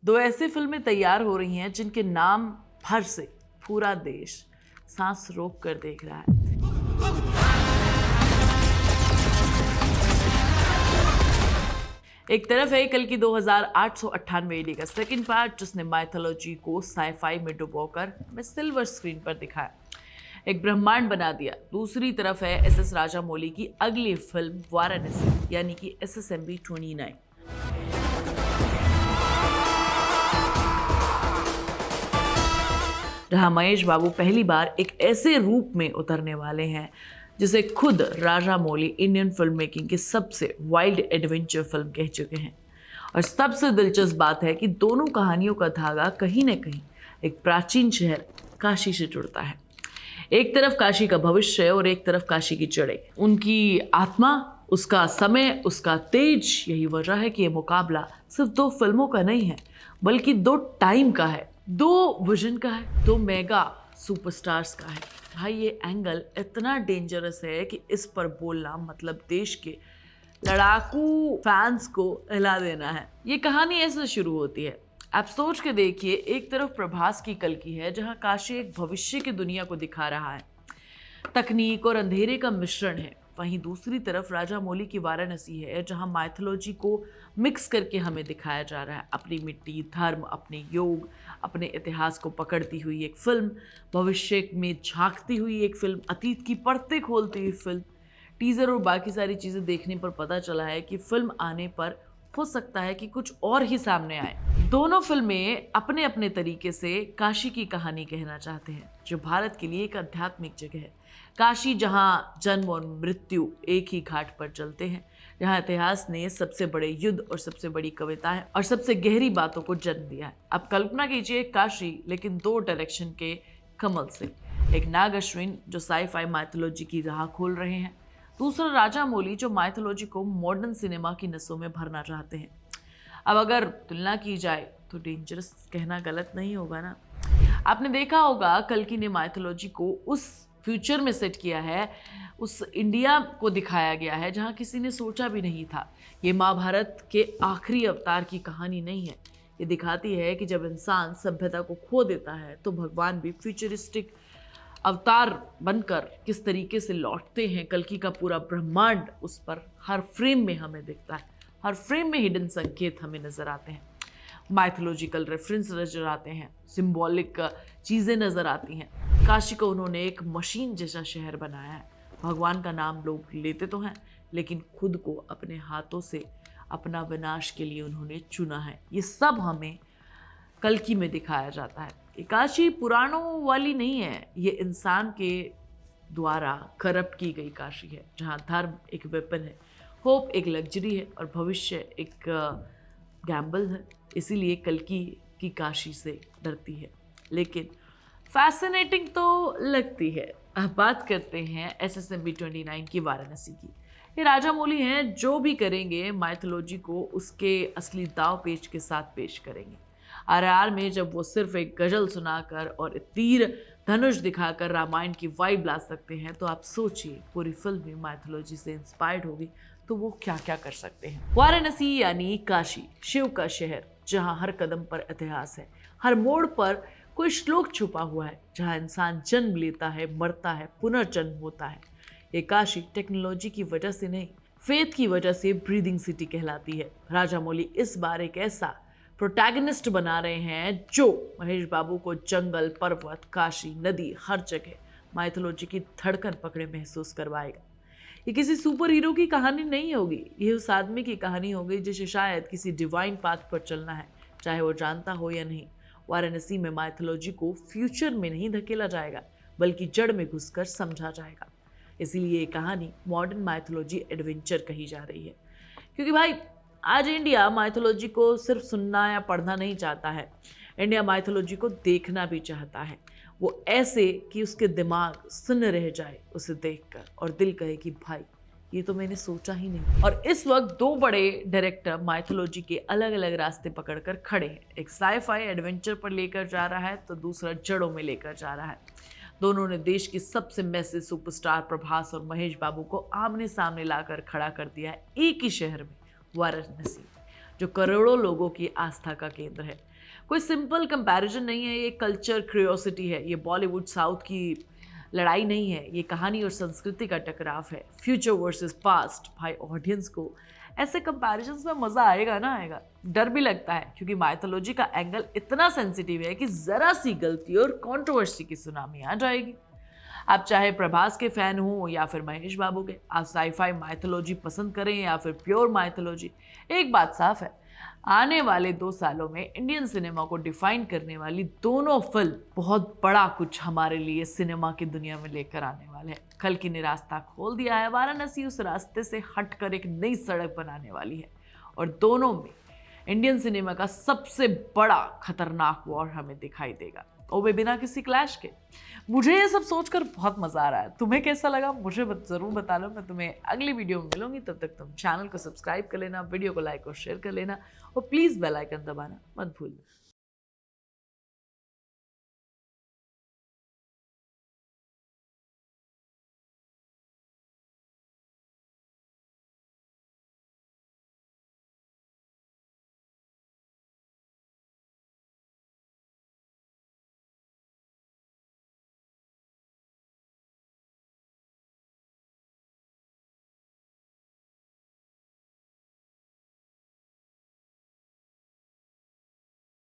दो ऐसी फिल्में तैयार हो रही हैं जिनके नाम भर से पूरा देश सांस रोक कर देख रहा है। एक तरफ है कल की 2898 AD का सेकंड पार्ट, जिसने माइथोलॉजी को साईफाई में डुबोकर हमें सिल्वर स्क्रीन पर दिखाया, एक ब्रह्मांड बना दिया। दूसरी तरफ है SS राजामौली की अगली फिल्म वाराणसी, यानी कि SSMB 29। जहां महेश बाबू पहली बार एक ऐसे रूप में उतरने वाले हैं जिसे खुद राजामौली इंडियन फिल्म मेकिंग की सबसे वाइल्ड एडवेंचर फिल्म कह चुके हैं। और सबसे दिलचस्प बात है कि दोनों कहानियों का धागा कहीं न कहीं एक प्राचीन शहर काशी से जुड़ता है। एक तरफ काशी का भविष्य और एक तरफ काशी की जड़ें, उनकी आत्मा, उसका समय, उसका तेज। यही वजह है कि ये मुकाबला सिर्फ दो फिल्मों का नहीं है, बल्कि दो टाइम का है, दो विजन का है, दो मेगा सुपरस्टार्स का है। भाई ये एंगल इतना डेंजरस है कि इस पर बोलना मतलब देश के लड़ाकू फैंस को हिला देना है। ये कहानी ऐसे शुरू होती है। आप सोच के देखिए, एक तरफ प्रभास की कल्कि है जहां काशी एक भविष्य की दुनिया को दिखा रहा है, तकनीक और अंधेरे का मिश्रण है। वहीं दूसरी तरफ राजामौली की वाराणसी है जहां माइथोलॉजी को मिक्स करके हमें दिखाया जा रहा है, अपनी मिट्टी, धर्म, अपने योग, अपने इतिहास को पकड़ती हुई एक फिल्म, भविष्य में झांकती हुई एक फिल्म, अतीत की परतें खोलती हुई फिल्म। टीजर और बाकी सारी चीज़ें देखने पर पता चला है कि फिल्म आने पर हो सकता है कि कुछ और ही सामने आए। दोनों फिल्में अपने अपने तरीके से काशी की कहानी कहना चाहते हैं, जो भारत के लिए एक आध्यात्मिक जगह है। काशी जहां जन्म और मृत्यु एक ही घाट पर चलते हैं, जहां इतिहास ने सबसे बड़े युद्ध और सबसे बड़ी कविताएं और सबसे गहरी बातों को जन्म दिया है। अब कल्पना कीजिए काशी, लेकिन दो डायरेक्शन के कमल से। एक नाग अश्विन जो साईफाई माइथोलॉजी की राह खोल रहे हैं, दूसरा राजामौली जो माइथोलॉजी को मॉडर्न सिनेमा की नसों में भरना चाहते हैं। अब अगर तुलना की जाए तो डेंजरस कहना गलत नहीं होगा ना। आपने देखा होगा कल्कि ने माइथोलॉजी को उस फ्यूचर में सेट किया है, उस इंडिया को दिखाया गया है जहां किसी ने सोचा भी नहीं था। ये महाभारत के आखिरी अवतार की कहानी नहीं है। ये दिखाती है कि जब इंसान सभ्यता को खो देता है तो भगवान भी फ्यूचरिस्टिक अवतार बनकर किस तरीके से लौटते हैं। कल्कि का पूरा ब्रह्मांड उस पर हर फ्रेम में हमें दिखता है, हर फ्रेम में हिडन संकेत हमें नजर आते हैं, माइथोलॉजिकल रेफरेंस नजर आते हैं, सिंबॉलिक चीज़ें नजर आती हैं। काशी को उन्होंने एक मशीन जैसा शहर बनाया है। भगवान का नाम लोग लेते तो हैं, लेकिन खुद को अपने हाथों से अपना विनाश के लिए उन्होंने चुना है। ये सब हमें कल्कि में दिखाया जाता है। ये काशी पुराणों वाली नहीं है, ये इंसान के द्वारा करप्ट की गई काशी है, जहाँ धर्म एक वेपन है, होप एक लग्जरी है और भविष्य एक गैम्बल है। इसीलिए कल्कि की काशी से डरती है, लेकिन फैसिनेटिंग तो लगती है। अब बात करते हैं SSMB 29 की वाराणसी की। ये राजामौली हैं, जो भी करेंगे माइथोलॉजी को उसके असली दाव पेच के साथ पेश करेंगे। RRR में जब वो सिर्फ एक गजल सुनाकर और तीर धनुष दिखाकर रामायण की वाइब ला सकते हैं, तो आप सोचिए पूरी फिल्म भी माइथोलॉजी से इंस्पायर्ड होगी तो वो क्या क्या कर सकते हैं। वाराणसी यानी काशी, शिव का शहर, जहां हर कदम पर इतिहास है, हर मोड़ पर कोई श्लोक छुपा हुआ है, जहां इंसान जन्म लेता है, मरता है, पुनर्जन्म होता है। ये काशी टेक्नोलॉजी की वजह से नहीं, फेथ की वजह से ब्रीदिंग सिटी कहलाती है। राजामौली इस बार एक ऐसा प्रोटैगनिस्ट बना रहे हैं जो महेश बाबू को जंगल, पर्वत, काशी, नदी, हर जगह माइथोलॉजी की धड़कन पकड़े महसूस करवाएगा। ये किसी सुपर हीरो की कहानी नहीं होगी, ये उस आदमी की कहानी होगी जिसे शायद किसी डिवाइन पाथ पर चलना है, चाहे वो जानता हो या नहीं। वाराणसी में माइथोलॉजी को फ्यूचर में नहीं धकेला जाएगा, बल्कि जड़ में घुसकर समझा जाएगा। इसीलिए ये कहानी मॉडर्न माइथोलॉजी एडवेंचर कही जा रही है, क्योंकि भाई आज इंडिया माइथोलॉजी को सिर्फ सुनना या पढ़ना नहीं चाहता है, इंडिया माइथोलॉजी को देखना भी चाहता है। वो ऐसे कि उसके दिमाग सुन रह जाए उसे देखकर और दिल कहे कि भाई ये तो मैंने सोचा ही नहीं। और इस वक्त दो बड़े डायरेक्टर माइथोलॉजी के अलग अलग रास्ते पकड़कर खड़े हैं। एक साईफाई एडवेंचर पर लेकर जा रहा है तो दूसरा जड़ों में लेकर जा रहा है। दोनों ने देश की सबसे मैसिव सुपरस्टार प्रभास और महेश बाबू को आमने सामने लाकर खड़ा कर दिया है एक ही शहर में, वाराणसी। जो करोड़ों लोगों की आस्था का केंद्र है। कोई सिंपल कंपैरिजन नहीं है, ये कल्चर क्यूरियोसिटी है, ये बॉलीवुड साउथ की लड़ाई नहीं है, ये कहानी और संस्कृति का टकराव है, फ्यूचर वर्सेस पास्ट। भाई ऑडियंस को ऐसे कंपैरिजंस में मजा आएगा ना आएगा, डर भी लगता है क्योंकि माइथोलॉजी का एंगल इतना सेंसिटिव है कि जरा सी गलती और कंट्रोवर्सी की सुनामी आ जाएगी। आप चाहे प्रभास के फैन हो या फिर महेश बाबू के, आप साईफाई माइथोलॉजी पसंद करें या फिर प्योर माइथोलॉजी, एक बात साफ है, आने वाले 2 सालों में इंडियन सिनेमा को डिफाइन करने वाली दोनों फिल्म बहुत बड़ा कुछ हमारे लिए सिनेमा की दुनिया में लेकर आने वाले हैं। कल की ने रास्ता खोल दिया है, वाराणसी उस रास्ते से हटकर एक नई सड़क बनाने वाली है और दोनों में इंडियन सिनेमा का सबसे बड़ा खतरनाक वॉर हमें दिखाई देगा, वो भी बिना किसी क्लैश के। मुझे ये सब सोचकर बहुत मजा आ रहा है, तुम्हें कैसा लगा मुझे जरूर बता लो। मैं तुम्हें अगली वीडियो में मिलूंगी, तब तक तुम चैनल को सब्सक्राइब कर लेना, वीडियो को लाइक और शेयर कर लेना और प्लीज बेल आइकन दबाना मत भूलना।